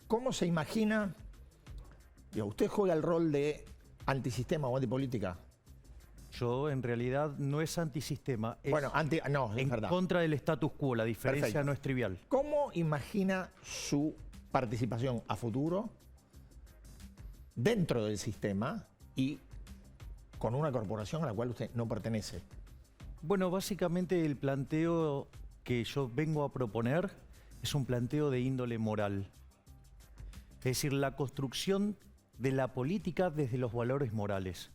¿Cómo se imagina? Digo, ¿usted juega el rol de antisistema o antipolítica? Yo, en realidad, no es antisistema, es Bueno, no, es en verdad. contra del status quo. La diferencia Perfecto. no es trivial. ¿Cómo imagina su participación a futuro dentro del sistema y con una corporación a la cual usted no pertenece? Bueno, básicamente el planteo que yo vengo a proponer es un planteo de índole moral. Es decir, la construcción de la política desde los valores morales.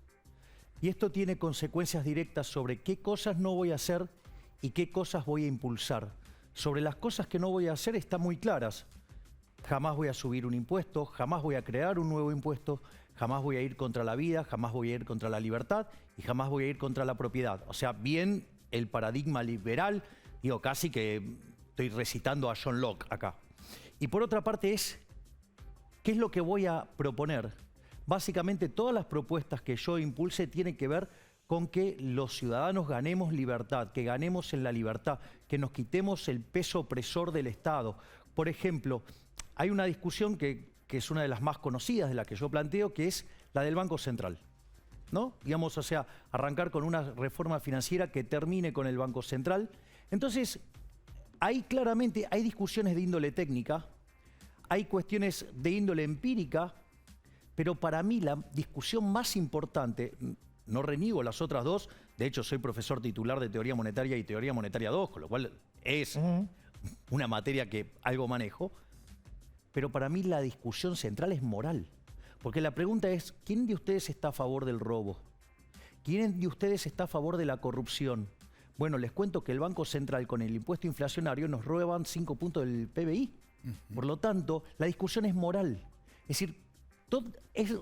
Y esto tiene consecuencias directas sobre qué cosas no voy a hacer y qué cosas voy a impulsar. Sobre las cosas que no voy a hacer están muy claras. Jamás voy a subir un impuesto, jamás voy a crear un nuevo impuesto, jamás voy a ir contra la vida, jamás voy a ir contra la libertad y jamás voy a ir contra la propiedad. O sea, bien el paradigma liberal, digo, casi que estoy recitando a John Locke acá. Y por otra parte ¿qué es lo que voy a proponer? Básicamente todas las propuestas que yo impulse tienen que ver con que los ciudadanos ganemos libertad, que ganemos en la libertad, que nos quitemos el peso opresor del Estado. Por ejemplo, hay una discusión que es una de las más conocidas de la que yo planteo, que es la del Banco Central, ¿no? Digamos, o sea, arrancar con una reforma financiera que termine con el Banco Central. Entonces, ahí claramente hay discusiones de índole técnica, hay cuestiones de índole empírica, pero para mí la discusión más importante, no reniego las otras dos, de hecho soy profesor titular de Teoría Monetaria y Teoría Monetaria 2, con lo cual es una materia que algo manejo, pero para mí la discusión central es moral. Porque la pregunta es, ¿quién de ustedes está a favor del robo? ¿Quién de ustedes está a favor de la corrupción? Bueno, les cuento que el Banco Central con el impuesto inflacionario nos roban 5 puntos del PBI. Por lo tanto, la discusión es moral. Es decir,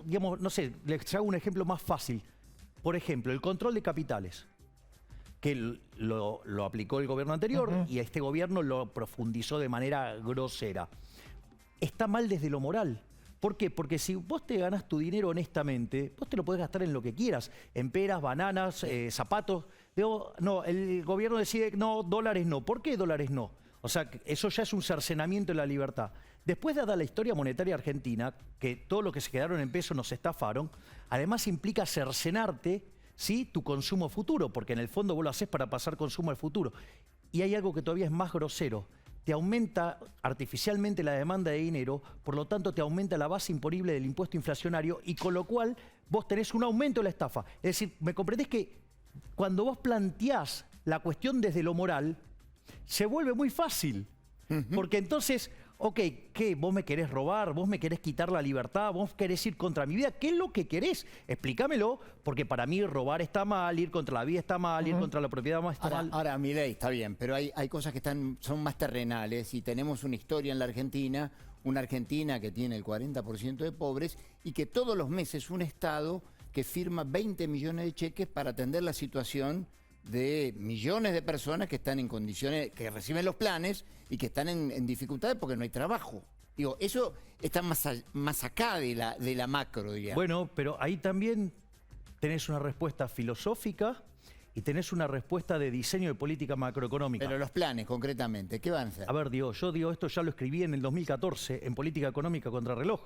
digamos, no sé, les hago un ejemplo más fácil. Por ejemplo, el control de capitales, que lo aplicó el gobierno anterior y este gobierno lo profundizó de manera grosera. Está mal desde lo moral. ¿Por qué? Porque si vos te ganas tu dinero honestamente, vos te lo podés gastar en lo que quieras, en peras, bananas, zapatos. No, el gobierno decide, no, dólares no. ¿Por qué dólares no? O sea, eso ya es un cercenamiento de la libertad. Después, dada la historia monetaria argentina, que todo lo que se quedaron en pesos nos estafaron, además implica cercenarte, ¿sí?, tu consumo futuro, porque en el fondo vos lo haces para pasar consumo al futuro. Y hay algo que todavía es más grosero. Te aumenta artificialmente la demanda de dinero, por lo tanto te aumenta la base imponible del impuesto inflacionario y con lo cual vos tenés un aumento de la estafa. Es decir, ¿me comprendés que cuando vos planteás la cuestión desde lo moral, se vuelve muy fácil? Porque entonces, ok, ¿qué? ¿Vos me querés robar? ¿Vos me querés quitar la libertad? ¿Vos querés ir contra mi vida? ¿Qué es lo que querés? Explícamelo, porque para mí robar está mal, ir contra la vida está mal, ir contra la propiedad está mal. Ahora, Milei, está bien, pero hay cosas que son más terrenales y tenemos una historia en la Argentina, una Argentina que tiene el 40% de pobres y que todos los meses un Estado que firma 20 millones de cheques para atender la situación de millones de personas que están en condiciones, que reciben los planes y que están en dificultades porque no hay trabajo. Digo, eso está más acá de la macro, digamos. Bueno, pero ahí también tenés una respuesta filosófica y tenés una respuesta de diseño de política macroeconómica. Pero los planes, concretamente, ¿qué van a hacer? A ver, yo digo, esto ya lo escribí en el 2014 en Política Económica contra Reloj.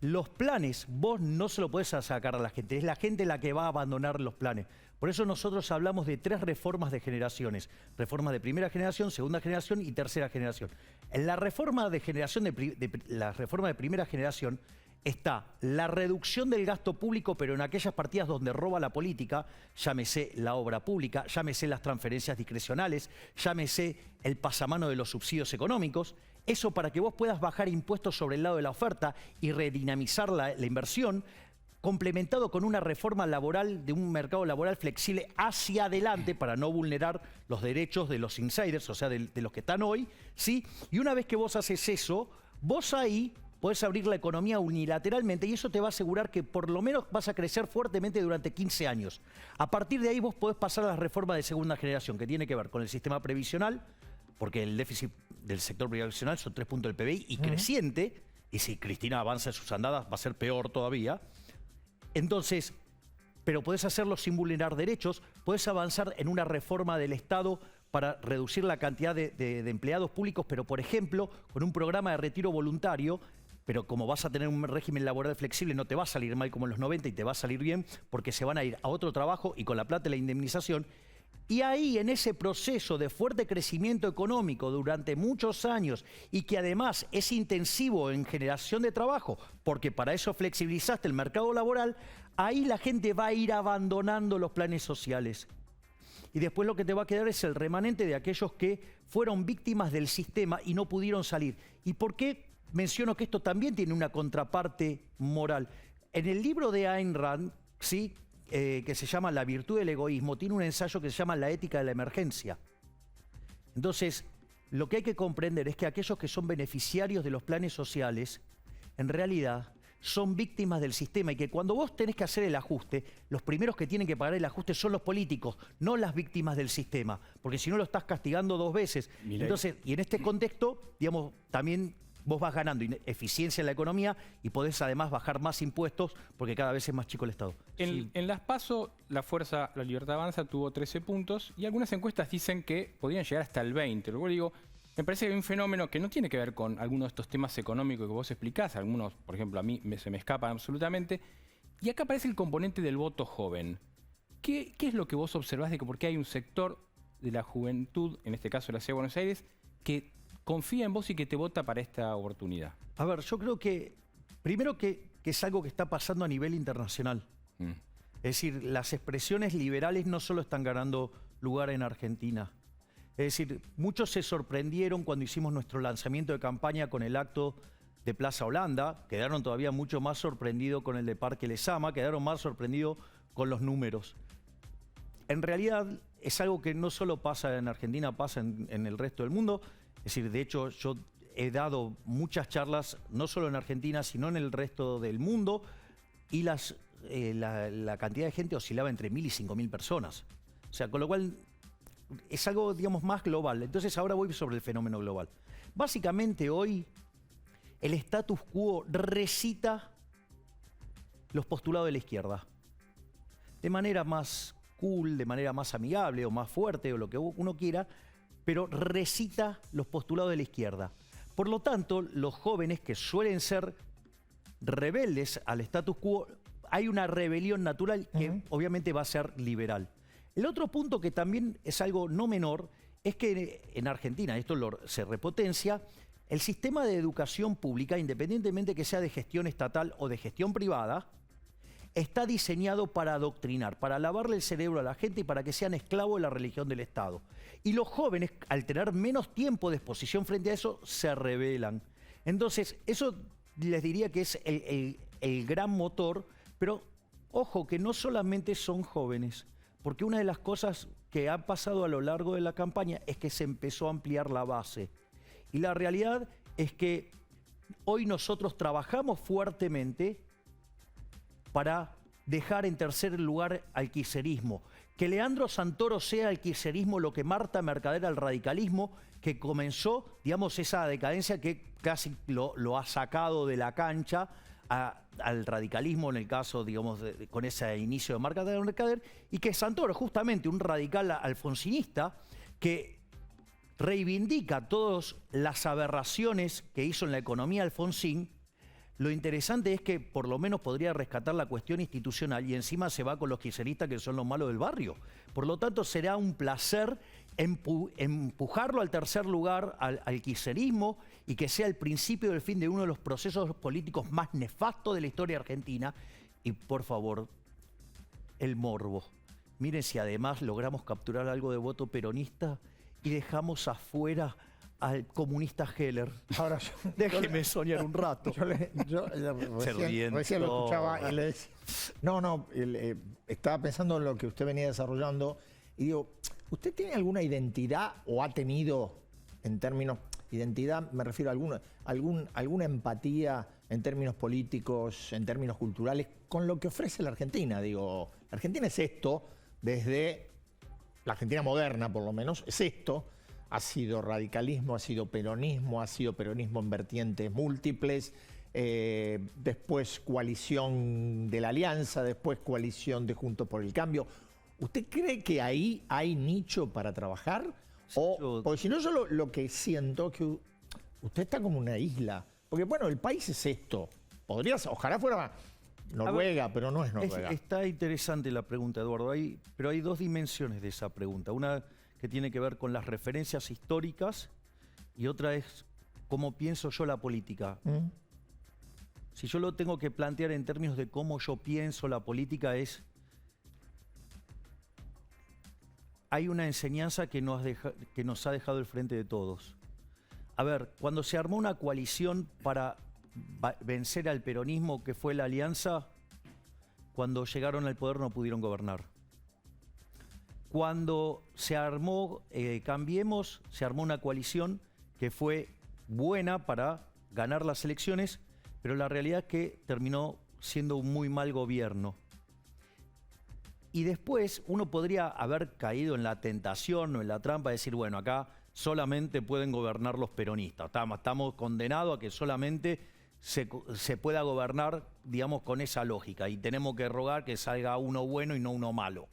Los planes, vos no se lo podés sacar a la gente, es la gente la que va a abandonar los planes. Por eso nosotros hablamos de 3 reformas de generaciones. Reformas de primera generación, segunda generación y tercera generación. En la reforma de generación la reforma de primera generación está la reducción del gasto público, pero en aquellas partidas donde roba la política, llámese la obra pública, llámese las transferencias discrecionales, llámese el pasamano de los subsidios económicos. Eso para que vos puedas bajar impuestos sobre el lado de la oferta y redinamizar la inversión, complementado con una reforma laboral de un mercado laboral flexible hacia adelante para no vulnerar los derechos de los insiders, o sea, de los que están hoy, ¿sí? Y una vez que vos haces eso, vos ahí podés abrir la economía unilateralmente y eso te va a asegurar que por lo menos vas a crecer fuertemente durante 15 años. A partir de ahí vos podés pasar a las reformas de segunda generación, que tiene que ver con el sistema previsional, porque el déficit del sector previsional son 3 puntos del PBI y creciente, y si Cristina avanza en sus andadas va a ser peor todavía. Entonces, pero podés hacerlo sin vulnerar derechos, podés avanzar en una reforma del Estado para reducir la cantidad de empleados públicos, pero por ejemplo, con un programa de retiro voluntario, pero como vas a tener un régimen laboral flexible, no te va a salir mal como en los 90 y te va a salir bien porque se van a ir a otro trabajo y con la plata de la indemnización. Y ahí, en ese proceso de fuerte crecimiento económico durante muchos años y que además es intensivo en generación de trabajo, porque para eso flexibilizaste el mercado laboral, ahí la gente va a ir abandonando los planes sociales. Y después lo que te va a quedar es el remanente de aquellos que fueron víctimas del sistema y no pudieron salir. ¿Y por qué menciono que esto también tiene una contraparte moral? En el libro de Ayn Rand, ¿sí?, que se llama La virtud del egoísmo, tiene un ensayo que se llama La ética de la emergencia. Entonces, lo que hay que comprender es que aquellos que son beneficiarios de los planes sociales, en realidad son víctimas del sistema y que cuando vos tenés que hacer el ajuste, los primeros que tienen que pagar el ajuste son los políticos, no las víctimas del sistema, porque si no lo estás castigando 2 veces. Entonces, y en este contexto, digamos, también vos vas ganando eficiencia en la economía y podés además bajar más impuestos porque cada vez es más chico el Estado. En las PASO, la Fuerza La Libertad Avanza tuvo 13 puntos y algunas encuestas dicen que podrían llegar hasta el 20. Luego digo, me parece que hay un fenómeno que no tiene que ver con algunos de estos temas económicos que vos explicás. Algunos, por ejemplo, a mí se me escapan absolutamente. Y acá aparece el componente del voto joven. ¿Qué es lo que vos observás de que por qué hay un sector de la juventud, en este caso de la Ciudad de Buenos Aires, que confía en vos y que te vota para esta oportunidad? A ver, yo creo que, primero que es algo que está pasando a nivel internacional. Es decir, las expresiones liberales no solo están ganando lugar en Argentina. Es decir, muchos se sorprendieron cuando hicimos nuestro lanzamiento de campaña con el acto de Plaza Holanda, quedaron todavía mucho más sorprendidos con el de Parque Lezama, quedaron más sorprendidos con los números. En realidad es algo que no solo pasa en Argentina, pasa en el resto del mundo. Es decir, de hecho, yo he dado muchas charlas, no solo en Argentina, sino en el resto del mundo, y la cantidad de gente oscilaba entre 1.000 y 5.000 personas. O sea, con lo cual es algo, digamos, más global. Entonces ahora voy sobre el fenómeno global. Básicamente hoy el status quo recita los postulados de la izquierda. De manera más cool, de manera más amigable o más fuerte o lo que uno quiera, pero recita los postulados de la izquierda. Por lo tanto, los jóvenes que suelen ser rebeldes al status quo, hay una rebelión natural que obviamente va a ser liberal. El otro punto que también es algo no menor es que en Argentina, esto se repotencia, el sistema de educación pública, independientemente que sea de gestión estatal o de gestión privada, está diseñado para adoctrinar, para lavarle el cerebro a la gente y para que sean esclavos de la religión del Estado. Y los jóvenes, al tener menos tiempo de exposición frente a eso, se rebelan. Entonces, eso les diría que es el gran motor, pero ojo que no solamente son jóvenes, porque una de las cosas que ha pasado a lo largo de la campaña es que se empezó a ampliar la base. Y la realidad es que hoy nosotros trabajamos fuertemente para dejar en tercer lugar al kirchnerismo. Que Leandro Santoro sea el kirchnerismo lo que Marta Mercader al radicalismo, que comenzó, digamos, esa decadencia que casi lo ha sacado de la cancha al radicalismo en el caso, digamos, con ese inicio de Marta Mercader, y que Santoro, justamente un radical alfonsinista, que reivindica todas las aberraciones que hizo en la economía Alfonsín. Lo interesante es que por lo menos podría rescatar la cuestión institucional y encima se va con los kirchneristas que son los malos del barrio. Por lo tanto, será un placer empujarlo al tercer lugar al kirchnerismo y que sea el principio del fin de uno de los procesos políticos más nefastos de la historia argentina. Y por favor, el morbo. Miren si además logramos capturar algo de voto peronista y dejamos afuera al comunista Heller. Ahora déjeme soñar un rato. Yo recién lo escuchaba y le decía, estaba pensando en lo que usted venía desarrollando y digo, ¿usted tiene alguna identidad o ha tenido, en términos, identidad, me refiero a alguna empatía en términos políticos, en términos culturales, con lo que ofrece la Argentina? Digo, la Argentina es esto, desde la Argentina moderna por lo menos, es esto. Ha sido radicalismo, ha sido peronismo en vertientes múltiples, después coalición de la Alianza, después coalición de Juntos por el Cambio. ¿Usted cree que ahí hay nicho para trabajar Porque si no, yo lo que siento es que usted está como una isla. Porque bueno, el país es esto. Ojalá fuera Noruega, pero no es Noruega. Está interesante la pregunta, Eduardo, pero hay dos dimensiones de esa pregunta. Una que tiene que ver con las referencias históricas y otra es cómo pienso yo la política. Si yo lo tengo que plantear en términos de cómo yo pienso la política hay una enseñanza que nos ha dejado el Frente de Todos. A ver, cuando se armó una coalición para vencer al peronismo, que fue la alianza, cuando llegaron al poder no pudieron gobernar. Cuando se armó Cambiemos, se armó una coalición que fue buena para ganar las elecciones, pero la realidad es que terminó siendo un muy mal gobierno. Y después uno podría haber caído en la tentación o en la trampa de decir, bueno, acá solamente pueden gobernar los peronistas. Estamos condenados a que solamente se pueda gobernar, digamos, con esa lógica. Y tenemos que rogar que salga uno bueno y no uno malo.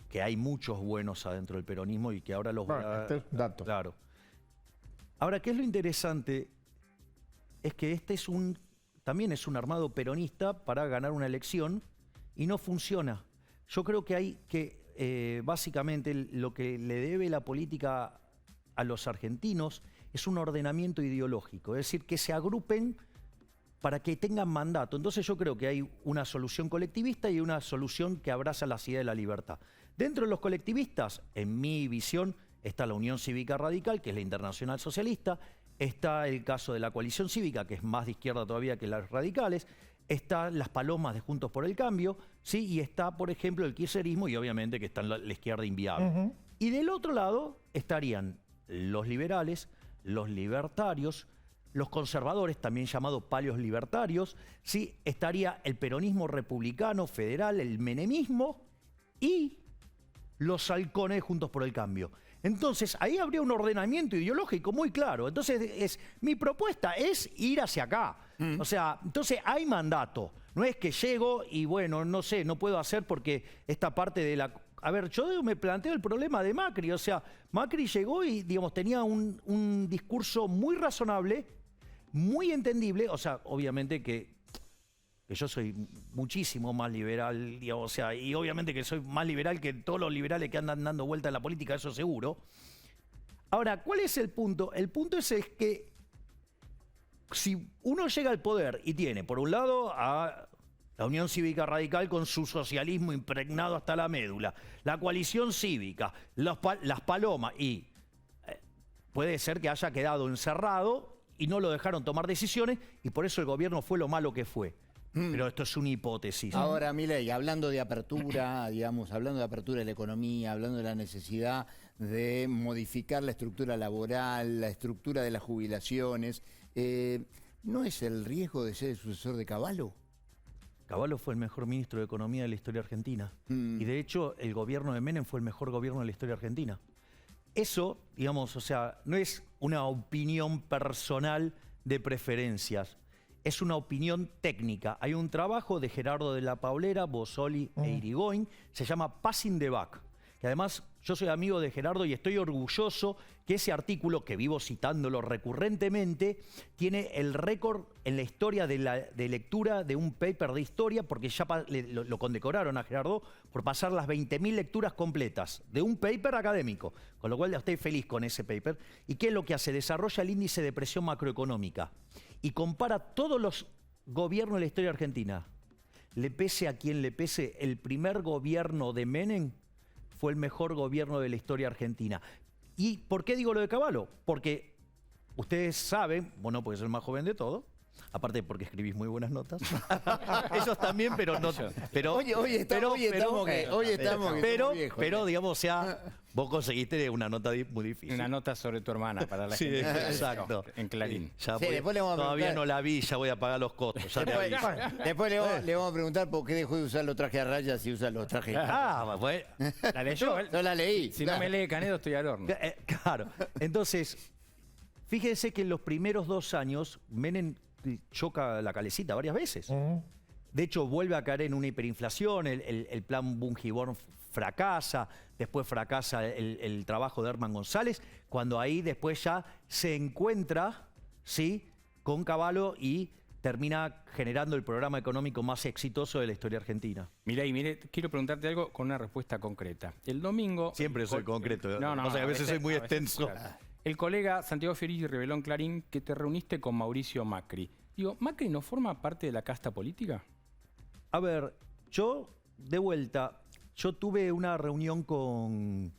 Que hay muchos buenos adentro del peronismo y que ahora los... Este es un dato. Claro. Ahora, ¿qué es lo interesante? Es que también es un armado peronista para ganar una elección y no funciona. Yo creo que hay que, básicamente, lo que le debe la política a los argentinos es un ordenamiento ideológico, es decir, que se agrupen para que tengan mandato. Entonces yo creo que hay una solución colectivista y una solución que abraza la idea de la libertad. Dentro de los colectivistas, en mi visión, está la Unión Cívica Radical, que es la Internacional Socialista, está el caso de la Coalición Cívica, que es más de izquierda todavía que las radicales, están las palomas de Juntos por el Cambio, ¿sí? Y está, por ejemplo, el kirchnerismo y obviamente que está la izquierda inviable. Y del otro lado estarían los liberales, los libertarios, los conservadores, también llamados palios libertarios, ¿sí? Estaría el peronismo republicano federal, el menemismo y los halcones Juntos por el Cambio. Entonces, ahí habría un ordenamiento ideológico muy claro. Entonces, mi propuesta es ir hacia acá. O sea, entonces hay mandato. No es que llego y, bueno, no sé, no puedo hacer porque esta parte de la... A ver, yo me planteo el problema de Macri. O sea, Macri llegó y, digamos, tenía un discurso muy razonable, muy entendible. O sea, obviamente que yo soy muchísimo más liberal, digamos, o sea, y obviamente que soy más liberal que todos los liberales que andan dando vuelta en la política, eso seguro. Ahora, ¿cuál es el punto? El punto es que si uno llega al poder y tiene, por un lado, a la Unión Cívica Radical con su socialismo impregnado hasta la médula, la Coalición Cívica, las palomas, y puede ser que haya quedado encerrado y no lo dejaron tomar decisiones y por eso el gobierno fue lo malo que fue. Pero esto es una hipótesis. Ahora, Milei, hablando de apertura, digamos, hablando de apertura de la economía, hablando de la necesidad de modificar la estructura laboral, la estructura de las jubilaciones, ¿no es el riesgo de ser el sucesor de Cavallo? Cavallo fue el mejor ministro de Economía de la historia argentina. Y de hecho, el gobierno de Menem fue el mejor gobierno de la historia argentina. Eso, digamos, o sea, no es una opinión personal de preferencias. Es una opinión técnica. Hay un trabajo de Gerardo de la Paulera, Bossoli e Irigoyen, se llama Passing the Buck, que además yo soy amigo de Gerardo y estoy orgulloso que ese artículo, que vivo citándolo recurrentemente, tiene el récord en la historia de lectura de un paper de historia, porque ya lo condecoraron a Gerardo por pasar las 20.000 lecturas completas de un paper académico, con lo cual estoy feliz con ese paper. ¿Y qué es lo que hace? Desarrolla el índice de presión macroeconómica y compara todos los gobiernos de la historia argentina. Le pese a quien le pese, el primer gobierno de Menem fue el mejor gobierno de la historia argentina. ¿Y por qué digo lo de Cavallo? Porque ustedes saben, bueno, porque soy el más joven de todos, aparte porque escribís muy buenas notas. Ellos también, pero no. Pero, Hoy estamos viejos. Pero, digamos, o sea, vos conseguiste una nota muy difícil. Una nota sobre tu hermana para la Sí, gente. exacto. En Clarín. Ya Sí, después le vamos a todavía preguntar. no la vi, ya voy a pagar los costos. Ya te aviso. Después le vamos a preguntar por qué dejó de usar los trajes a rayas y usa los trajes. Bueno. La leyó. él. No la leí. Si no me lee Canedo, estoy al horno. Claro. Entonces, fíjense que en los primeros 2 años, Menem choca la calecita varias veces. De hecho, vuelve a caer en una hiperinflación, el plan Bungiborn fracasa, después fracasa el trabajo de Herman González, cuando ahí después ya se encuentra, ¿sí?, con Cavallo y termina generando el programa económico más exitoso de la historia argentina. Milei, mire, quiero preguntarte algo con una respuesta concreta. El domingo... Siempre soy concreto, No, o sea, a veces soy muy extenso. Claro. El colega Santiago Fiorini reveló en Clarín que te reuniste con Mauricio Macri. Digo, ¿Macri no forma parte de la casta política? A ver, yo, de vuelta, yo tuve una reunión con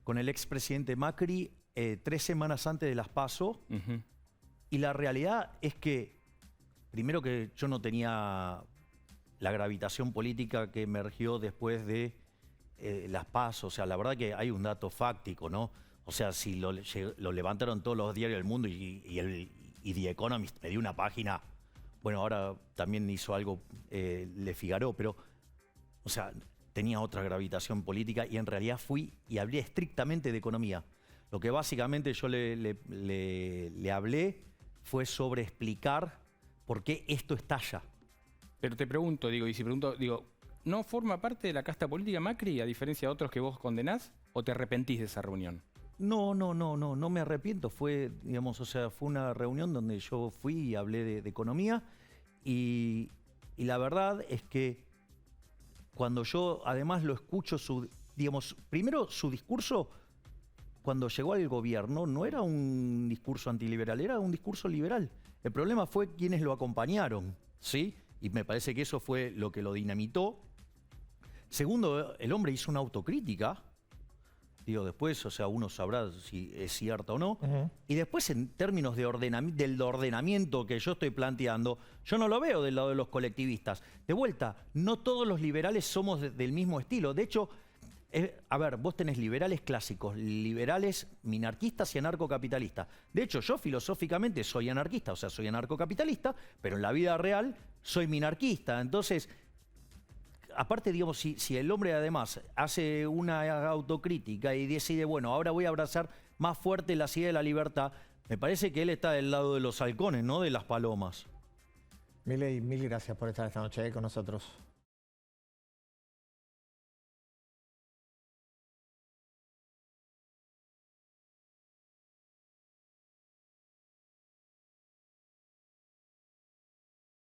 el expresidente Macri 3 semanas antes de las PASO, y la realidad es que, primero que yo no tenía la gravitación política que emergió después de las PASO, o sea, la verdad que hay un dato fáctico, ¿no? O sea, si lo levantaron todos los diarios del mundo y The Economist me dio una página, bueno, ahora también hizo algo Le Figaro, pero, o sea, tenía otra gravitación política y en realidad fui y hablé estrictamente de economía. Lo que básicamente yo le hablé fue sobre explicar por qué esto estalla. Pero te pregunto, digo, y si pregunto, digo, ¿no forma parte de la casta política Macri, a diferencia de otros que vos condenás, o te arrepentís de esa reunión? No me arrepiento. Fue, digamos, o sea, fue una reunión donde yo fui y hablé de economía y la verdad es que cuando yo además lo escucho, digamos, primero su discurso cuando llegó al gobierno no era un discurso antiliberal, era un discurso liberal. El problema fue quienes lo acompañaron, ¿sí? Y me parece que eso fue lo que lo dinamitó. Segundo, el hombre hizo una autocrítica. Digo, después, o sea, uno sabrá si es cierto o no. Y después, en términos de del ordenamiento que yo estoy planteando, yo no lo veo del lado de los colectivistas. De vuelta, no todos los liberales somos del mismo estilo. De hecho, a ver, vos tenés liberales clásicos, liberales minarquistas y anarcocapitalistas. De hecho, yo filosóficamente soy anarquista, o sea, soy anarcocapitalista, pero en la vida real soy minarquista. Entonces, aparte, digamos, si el hombre además hace una autocrítica y decide, bueno, ahora voy a abrazar más fuerte la idea de la libertad, me parece que él está del lado de los halcones, no de las palomas. Milei, mil gracias por estar esta noche con nosotros.